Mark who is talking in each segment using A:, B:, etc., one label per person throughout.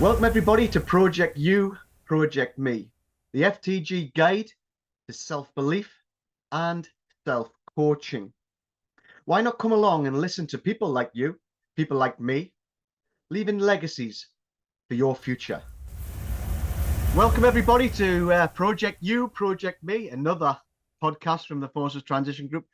A: Welcome everybody to Project You, Project Me, the FTG guide to self-belief and self-coaching. Why not come along and listen to people like you, people like me, leaving legacies for your future. Welcome everybody to Project You, Project Me, another podcast from the Forces Transition Group.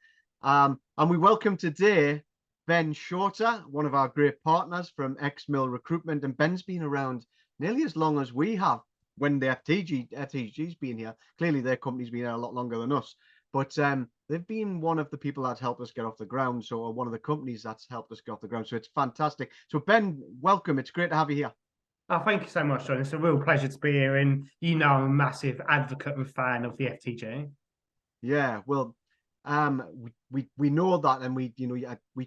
A: And we welcome today Ben Shorter, one of our great partners from X-Mill Recruitment. And Ben's been around nearly as long as we have when the FTG's been here. Clearly, their company's been here a lot longer than us. But they've been one of the people that helped us get off the ground. So one of the companies that's helped us get off the ground. So it's fantastic. So Ben, welcome. It's great to have you here.
B: Oh, thank you so much, John. It's a real pleasure to be here. And I'm a massive advocate and fan of the FTG.
A: Yeah, well, we know that, and we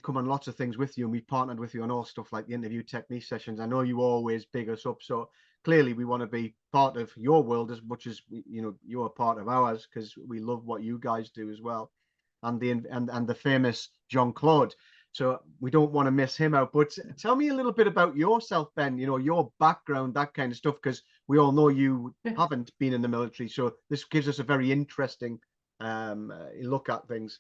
A: come on lots of things with you, and we've partnered with you on all stuff like the interview technique sessions. I know you always big us up, so clearly we want to be part of your world as much as you're a part of ours, because we love what you guys do as well, and the famous John Claude. So we don't want to miss him out. But tell me a little bit about yourself, Ben. Your background, that kind of stuff, because we all know you haven't been in the military, so this gives us a very interesting look at things.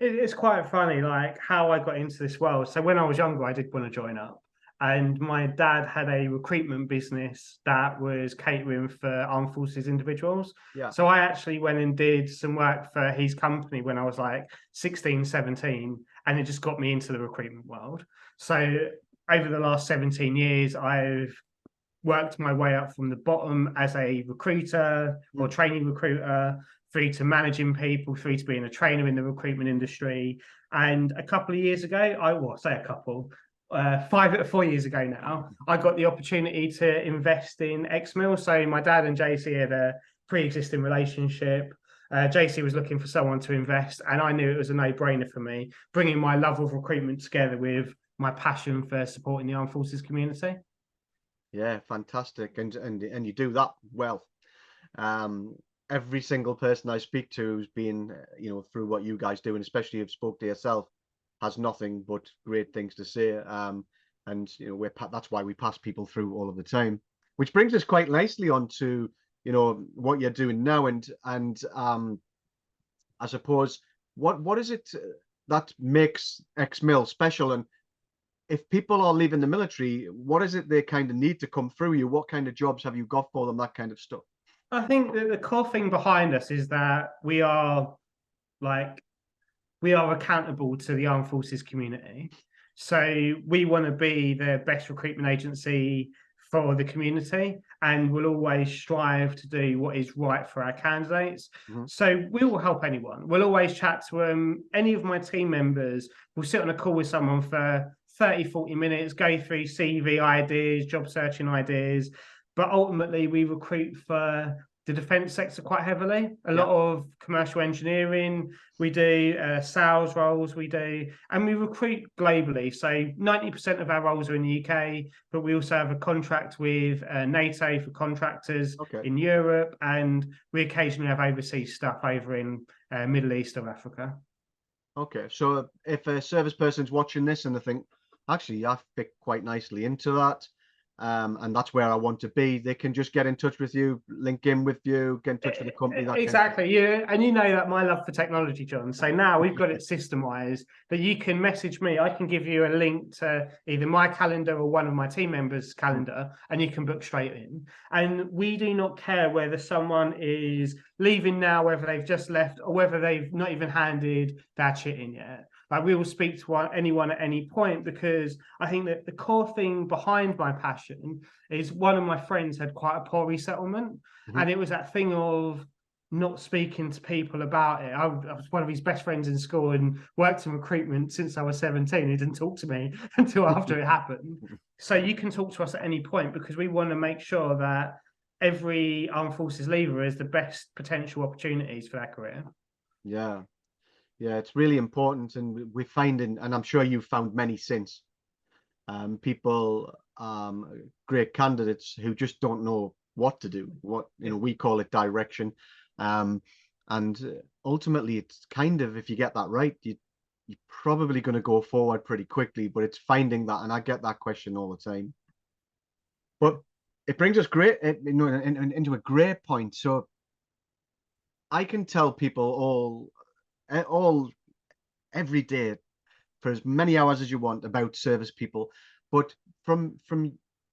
B: It's quite funny, like how I got into this world. So when I was younger, I did want to join up. And my dad had a recruitment business that was catering for armed forces individuals.
A: Yeah.
B: So I actually went and did some work for his company when I was like 16, 17, and it just got me into the recruitment world. So over the last 17 years, I've worked my way up from the bottom as a recruiter or training recruiter, through to managing people, through to being a trainer in the recruitment industry. And a couple of years ago, 4 years ago now, I got the opportunity to invest in X-Mill. So my dad and JC had a pre-existing relationship. JC was looking for someone to invest, and I knew it was a no-brainer for me, bringing my love of recruitment together with my passion for supporting the armed forces community.
A: Yeah, fantastic, and you do that well. Every single person I speak to who's been, through what you guys do, and especially if spoke to yourself, has nothing but great things to say. And that's why we pass people through all of the time, which brings us quite nicely onto what you're doing now, and I suppose what is it that makes X-Mill special, and if people are leaving the military, what is it they kind of need to come through you? What kind of jobs have you got for them? That kind of stuff.
B: I think that the core thing behind us is that like we are accountable to the armed forces community. So we want to be the best recruitment agency for the community, and we'll always strive to do what is right for our candidates.
A: Mm-hmm.
B: So we will help anyone. We'll always chat to them. Any of my team members will sit on a call with someone for 30, 40 minutes, go through CV ideas, job searching ideas. But ultimately, we recruit for the defence sector quite heavily. A lot of commercial engineering, we do sales roles, and we recruit globally. So 90% of our roles are in the UK, but we also have a contract with NATO for contractors in Europe, and we occasionally have overseas stuff over in Middle East or Africa.
A: Okay, so if a service person's watching this and they think, actually, I fit quite nicely into that, and that's where I want to be, they can just get in touch with you, link in with you, get in touch with the company.
B: Exactly. Yeah. And you know that my love for technology, John. So now we've got it systemized that you can message me. I can give you a link to either my calendar or one of my team members' calendar, and you can book straight in. And we do not care whether someone is leaving now, whether they've just left, or whether they've not even handed their shit in yet. Like, we will speak to anyone at any point, because I think that the core thing behind my passion is one of my friends had quite a poor resettlement. And it was that thing of not speaking to people about it. I was one of his best friends in school and worked in recruitment since I was 17. He didn't talk to me until after it happened. So you can talk to us at any point, because we want to make sure that every armed forces leaver has the best potential opportunities for their career.
A: Yeah. Yeah, it's really important, and we're finding, and I'm sure you've found many since, people, great candidates who just don't know what to do. We call it direction, and ultimately, it's kind of, if you get that right, you're probably going to go forward pretty quickly. But it's finding that, and I get that question all the time. But it brings us into a great point. So I can tell people all every day for as many hours as you want about service people, but from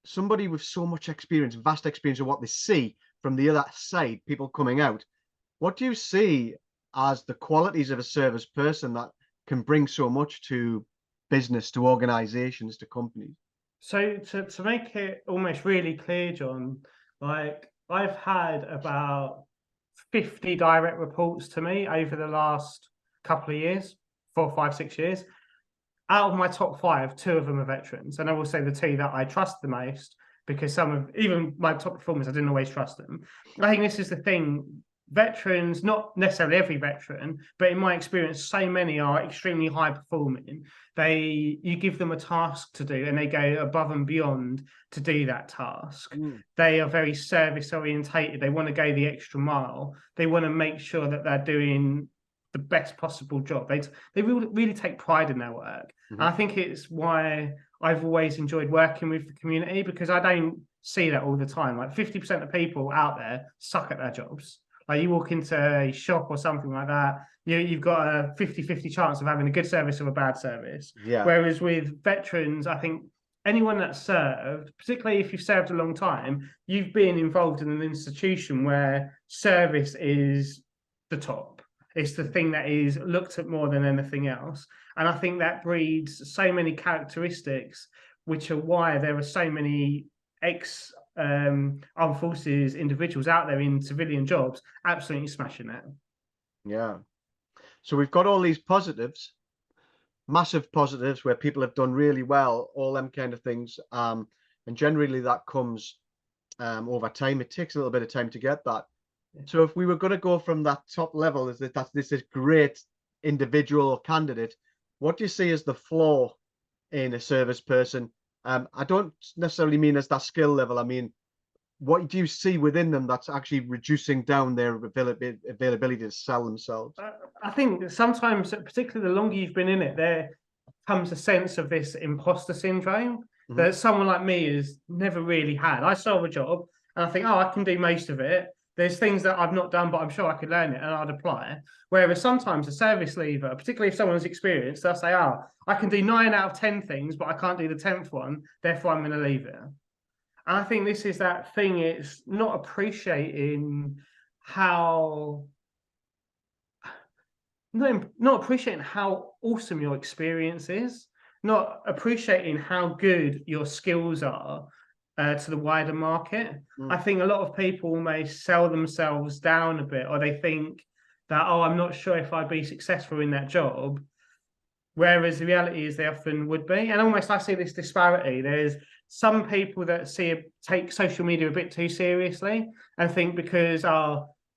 A: somebody with so much experience, vast experience of what they see from the other side, people coming out, what do you see as the qualities of a service person that can bring so much to business, to organizations, to companies?
B: So to make it almost really clear, John, like I've had about 50 direct reports to me over the last couple of years, 4, 5, 6 years. Out of my top 5, 2 of them are veterans, and I will say the 2 that I trust the most, because some of even my top performers I didn't always trust them. I think this is the thing. Veterans, not necessarily every veteran, but in my experience, so many are extremely high performing. You give them a task to do and they go above and beyond to do that task. They are very service orientated. They want to go the extra mile. They want to make sure that they're doing the best possible job. They really take pride in their work. And I think it's why I've always enjoyed working with the community, because I don't see that all the time. Like 50% of people out there suck at their jobs. Like you walk into a shop or something like that, you've got a 50-50 chance of having a good service or a bad service.
A: Yeah.
B: Whereas with veterans, I think anyone that's served, particularly if you've served a long time, you've been involved in an institution where service is the top. It's the thing that is looked at more than anything else. And I think that breeds so many characteristics, which are why there are so many armed forces individuals out there in civilian jobs absolutely smashing it.
A: Yeah. So we've got all these positives, massive positives where people have done really well, all them kind of things. And generally that comes over time. It takes a little bit of time to get that. So if we were going to go from that top level, this is great individual or candidate, what do you see as the flaw in a service person? I don't necessarily mean as that skill level. I mean, what do you see within them that's actually reducing down their availability to sell themselves?
B: I think sometimes, particularly the longer you've been in it, there comes a sense of this imposter syndrome that someone like me has never really had. I start a job and I think, oh, I can do most of it. There's things that I've not done, but I'm sure I could learn it and I'd apply. Whereas sometimes a service leaver, particularly if someone's experienced, they'll say, oh, I can do 9 out of 10 things, but I can't do the 10th one. Therefore, I'm going to leave it. And I think this is that thing. It's not appreciating how not appreciating how awesome your experience is, not appreciating how good your skills are to the wider market. I think a lot of people may sell themselves down a bit, or they think that, oh, I'm not sure if I'd be successful in that job. Whereas the reality is they often would be. And almost I see this disparity. There's some people that take social media a bit too seriously and think because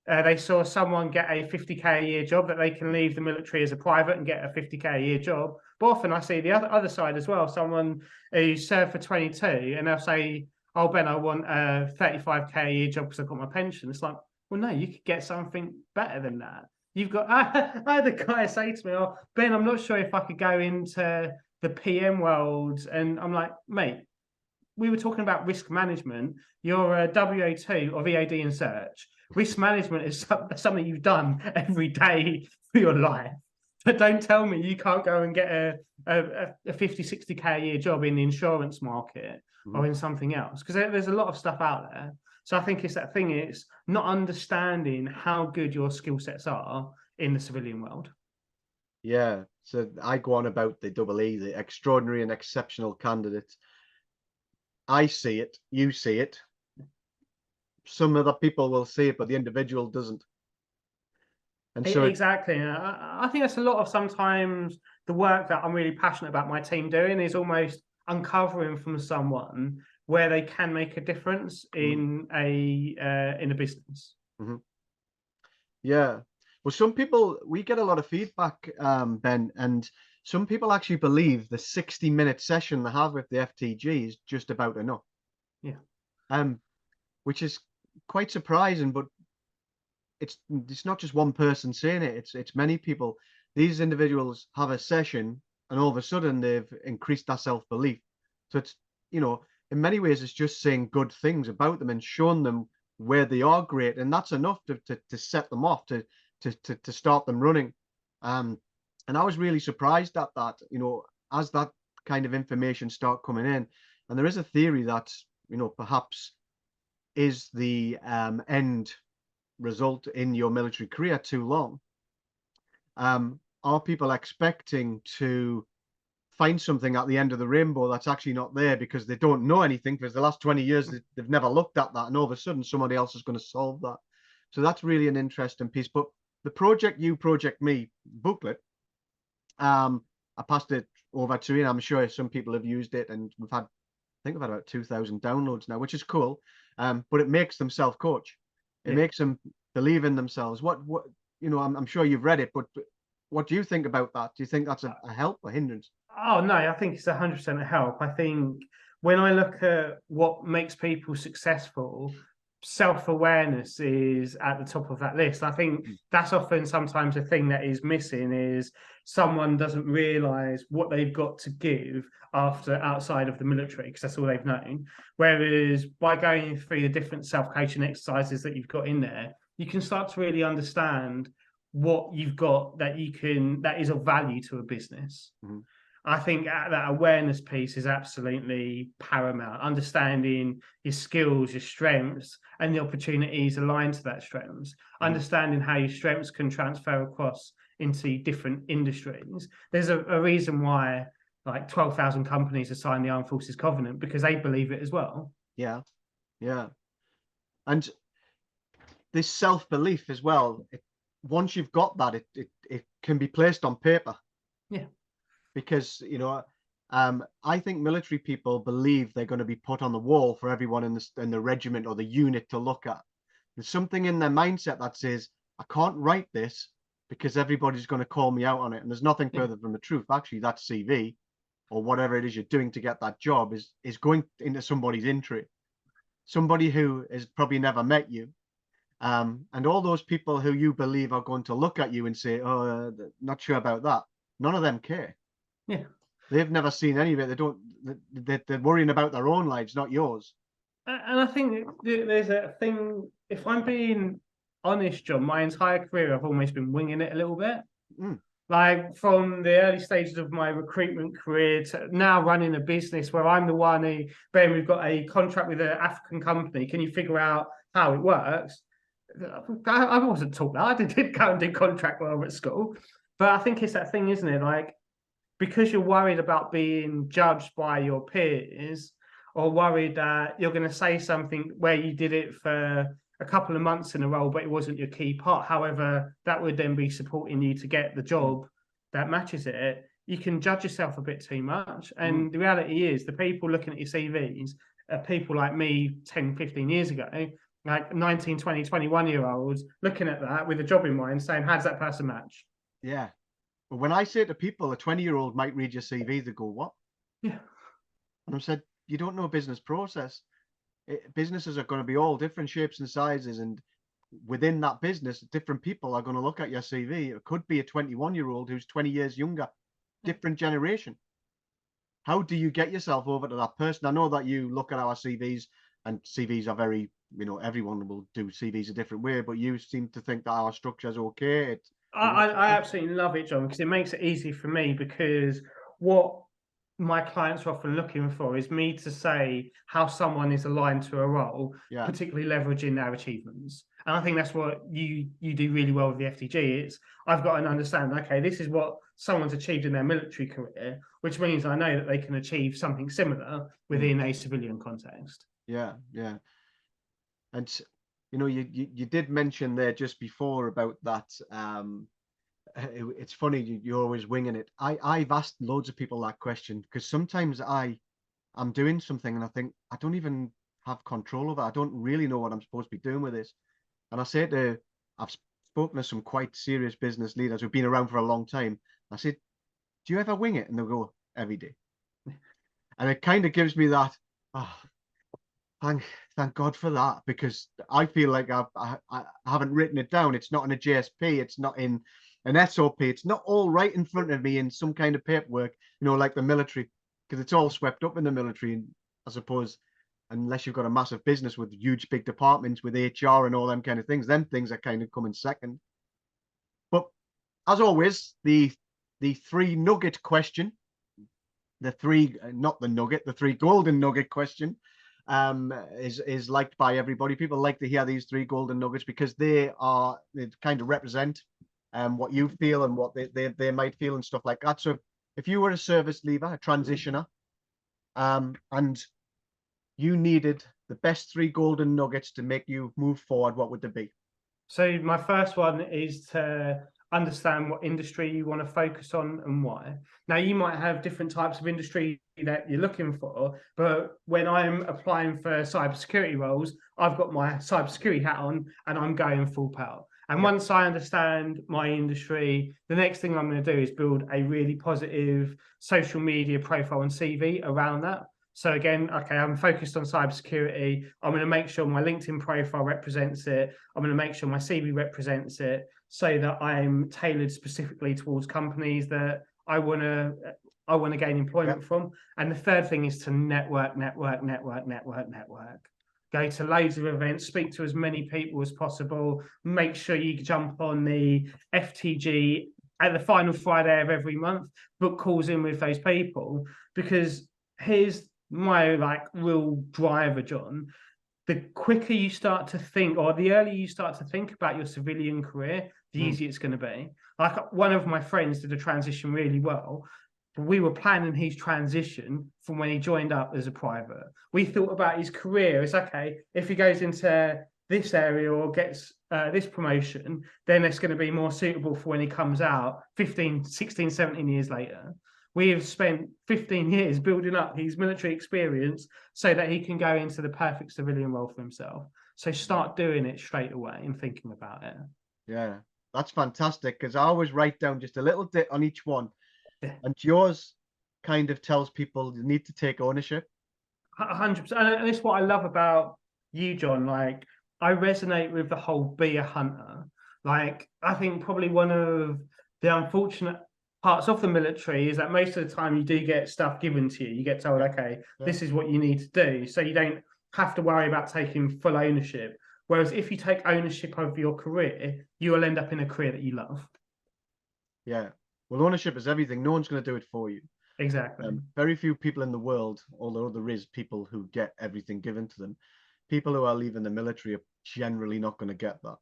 B: they saw someone get a 50k a year job that they can leave the military as a private and get a 50k a year job. But often I see the other side as well. Someone who served for 22 and they'll say, oh, Ben, I want a 35k a year job because I've got my pension. It's like, well, no, you could get something better than that. You've got, I had a guy say to me, oh, Ben, I'm not sure if I could go into the PM world. And I'm like, mate, we were talking about risk management. You're a WO2 of EAD and search. Risk management is something you've done every day for your life. But don't tell me you can't go and get a 50, 60k a year job in the insurance market or in something else. Because there's a lot of stuff out there. So I think it's that thing, it's not understanding how good your skill sets are in the civilian world.
A: Yeah. So I go on about the EE, the extraordinary and exceptional candidates. I see it, you see it. Some other people will see it, but the individual doesn't. And so
B: exactly. I think that's a lot of sometimes the work that I'm really passionate about my team doing is almost uncovering from someone where they can make a difference in a business.
A: Yeah. Well, some people, we get a lot of feedback, Ben, and some people actually believe the 60-minute session they have with the FTG is just about enough.
B: Yeah.
A: Which is quite surprising, but it's not just one person saying it, it's many people. These individuals have a session and all of a sudden they've increased their self-belief. So it's, in many ways, it's just saying good things about them and showing them where they are great, and that's enough to set them off to start them running. And I was really surprised at that, as that kind of information start coming in. And there is a theory that, perhaps is the end result in your military career too long. Are people expecting to find something at the end of the rainbow that's actually not there because they don't know anything, because the last 20 years they've never looked at that, and all of a sudden somebody else is going to solve that? So that's really an interesting piece. But the Project You, Project Me booklet, I passed it over to you, and I'm sure some people have used it, and I think we've had about 2,000 downloads now, which is cool. But it makes them self-coach. It makes them believe in themselves. What I'm sure you've read it, but what do you think about that? Do you think that's a help or hindrance?
B: Oh no, I think it's 100% a help. I think when I look at what makes people successful, self-awareness is at the top of that list. I think that's often sometimes a thing that is missing, is someone doesn't realize what they've got to give after outside of the military, because that's all they've known. Whereas by going through the different self-coaching exercises that you've got in there, you can start to really understand what you've got that is of value to a business.
A: Mm-hmm.
B: I think that awareness piece is absolutely paramount. Understanding your skills, your strengths, and the opportunities aligned to that strengths. Mm-hmm. Understanding how your strengths can transfer across into different industries. There's a reason why like 12,000 companies have signed the Armed Forces Covenant, because they believe it as well.
A: Yeah, yeah. And this self-belief as well, once you've got that, it can be placed on paper.
B: Yeah.
A: Because, I think military people believe they're going to be put on the wall for everyone in the regiment or the unit to look at. There's something in their mindset that says, I can't write this because everybody's going to call me out on it. And there's nothing further from the truth. Actually, that CV or whatever it is you're doing to get that job is going into somebody's entry, somebody who has probably never met you. And all those people who you believe are going to look at you and say, oh, not sure about that. None of them care.
B: Yeah.
A: They've never seen any of it. They're worrying about their own lives, not yours.
B: And I think there's a thing, if I'm being honest, John, my entire career, I've almost been winging it a little bit. Like from the early stages of my recruitment career to now running a business where I'm the one who, Ben, we've got a contract with an African company. Can you figure out how it works? I wasn't taught that. I did go and do contract while I was at school. But I think it's that thing, isn't it? Like, because you're worried about being judged by your peers, or worried that you're going to say something where you did it for a couple of months in a row, but it wasn't your key part. However, that would then be supporting you to get the job that matches it. You can judge yourself a bit too much. And the reality is, the people looking at your CVs are people like me 10, 15 years ago, like 19, 20, 21-year-olds looking at that with a job in mind saying, how does that person match?
A: Yeah. But when I say to people, a 20-year-old might read your CV, they go, what?
B: Yeah.
A: And I've said, you don't know business process. Businesses are going to be all different shapes and sizes. And within that business, different people are going to look at your CV. It could be a 21-year-old who's 20 years younger, different generation. How do you get yourself over to that person? I know that you look at our CVs, and CVs are very, everyone will do CVs a different way, but you seem to think that our structure is okay.
B: I absolutely love it, John, because it makes it easy for me, because what my clients are often looking for is me to say how someone is aligned to a role, particularly leveraging their achievements. And I think that's what you do really well with the FTG. It's I've got an understanding, okay, this is what someone's achieved in their military career, which means I know that they can achieve something similar within a civilian context.
A: Yeah, yeah. And you did mention there just before about that. It's funny, you're always winging it. I've asked loads of people that question, because sometimes I'm doing something and I think I don't even have control over it. I don't really know what I'm supposed to be doing with this. And I've spoken to some quite serious business leaders who've been around for a long time. I said, do you ever wing it? And they'll go, every day. And it kind of gives me that, thank God for that, because I feel like I haven't written it down. It's not in a JSP. It's not in an SOP. It's not all right in front of me in some kind of paperwork, like the military, because it's all swept up in the military. And I suppose, unless you've got a massive business with huge big departments with HR and all them kind of things, then things are kind of coming second. But as always, the three nugget question, the three not the nugget, the three golden nugget question, is liked by everybody. People like to hear these three golden nuggets because they kind of represent what you feel and what they might feel and stuff like that. So if you were a service leaver, a transitioner, and you needed the best three golden nuggets to make you move forward, what would they be?
B: So my first one is to understand what industry you want to focus on and why. Now, you might have different types of industry that you're looking for, but when I'm applying for cybersecurity roles, I've got my cybersecurity hat on and I'm going full pelt. And once I understand my industry, the next thing I'm going to do is build a really positive social media profile and CV around that. So again, okay, I'm focused on cybersecurity. I'm going to make sure my LinkedIn profile represents it. I'm going to make sure my CV represents it so that I'm tailored specifically towards companies that I want to gain employment from. And the third thing is to network. Go to loads of events, speak to as many people as possible. Make sure you jump on the FTG at the final Friday of every month, book calls in with those people, because here's my real driver, John. The quicker you start to think, or the earlier you start to think about your civilian career, the easier it's going to be. Like, one of my friends did a transition really well. We were planning his transition from when he joined up as a private. We thought about his career as, okay, if he goes into this area or gets this promotion, then it's going to be more suitable for when he comes out 15, 16, 17 years later. We have spent 15 years building up his military experience so that he can go into the perfect civilian role for himself. So start doing it straight away and thinking about it.
A: Yeah, that's fantastic, because I always write down just a little bit on each one.
B: Yeah.
A: And yours kind of tells people you need to take ownership.
B: 100%. And it's what I love about you, John. Like, I resonate with the whole be a hunter. Like, I think probably one of the unfortunate parts of the military is that most of the time you do get stuff given to you. You get told, okay, this is what you need to do. So you don't have to worry about taking full ownership. Whereas if you take ownership of your career, you will end up in a career that you love.
A: Yeah. Well, ownership is everything. No one's going to do it for you.
B: Exactly.
A: Very few people in the world, although there is people who get everything given to them, people who are leaving the military are generally not going to get that.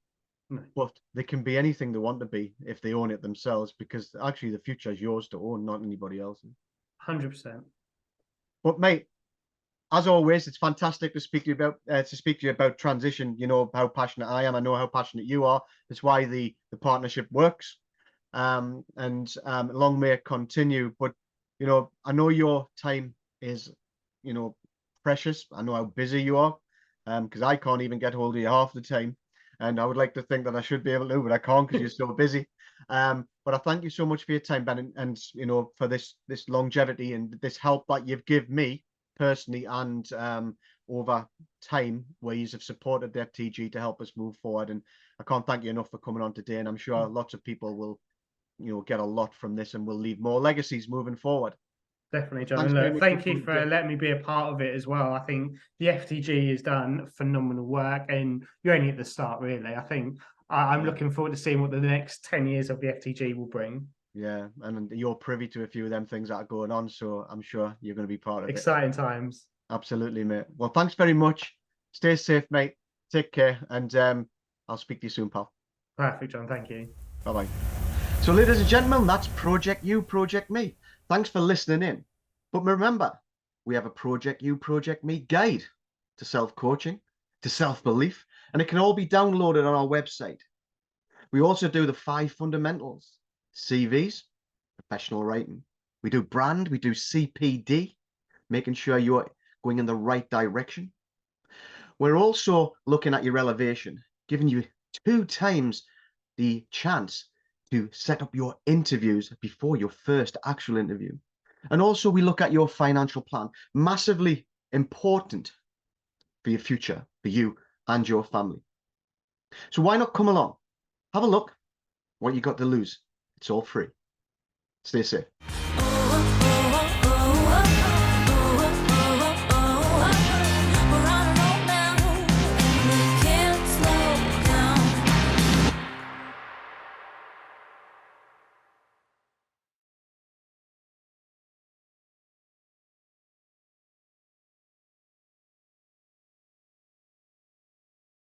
A: No. But they can be anything they want to be if they own it themselves, because actually the future is yours to own, not anybody else's.
B: 100%.
A: But mate, as always, it's fantastic to speak to you about transition. You know how passionate I am. I know how passionate you are. That's why the partnership works. And long may it continue. But you know, I know your time is, you know, precious. I know how busy you are, because I can't even get hold of you half the time. And I would like to think that I should be able to, but I can't because you're so busy. But I thank you so much for your time, Ben, and you know, for this longevity and this help that you've given me personally, and over time, where you have supported the FTG to help us move forward. And I can't thank you enough for coming on today. And I'm sure lots of people will, you know, get a lot from this and will leave more legacies moving forward.
B: Definitely, John. And look, thank you for letting me be a part of it as well. I think the FTG has done phenomenal work, and you're only at the start, really. I think I'm looking forward to seeing what the next 10 years of the FTG will bring. Yeah, and you're privy to a few of them things that are going on, so I'm sure you're going to be part of it. Exciting times. Absolutely, mate. Well, thanks very much. Stay safe, mate. Take care, and I'll speak to you soon, pal. Perfect, John. Thank you. Bye-bye. So, ladies and gentlemen, that's Project You, Project Me. Thanks for listening in. But remember, we have a Project You, Project Me guide to self-coaching, to self-belief, and it can all be downloaded on our website. We also do the 5 fundamentals: CVs, professional writing. We do brand, we do CPD, making sure you're going in the right direction. We're also looking at your elevation, giving you 2 times the chance to set up your interviews before your first actual interview. And also we look at your financial plan, massively important for your future, for you and your family. So why not come along? Have a look. What you got to lose? It's all free. Stay safe.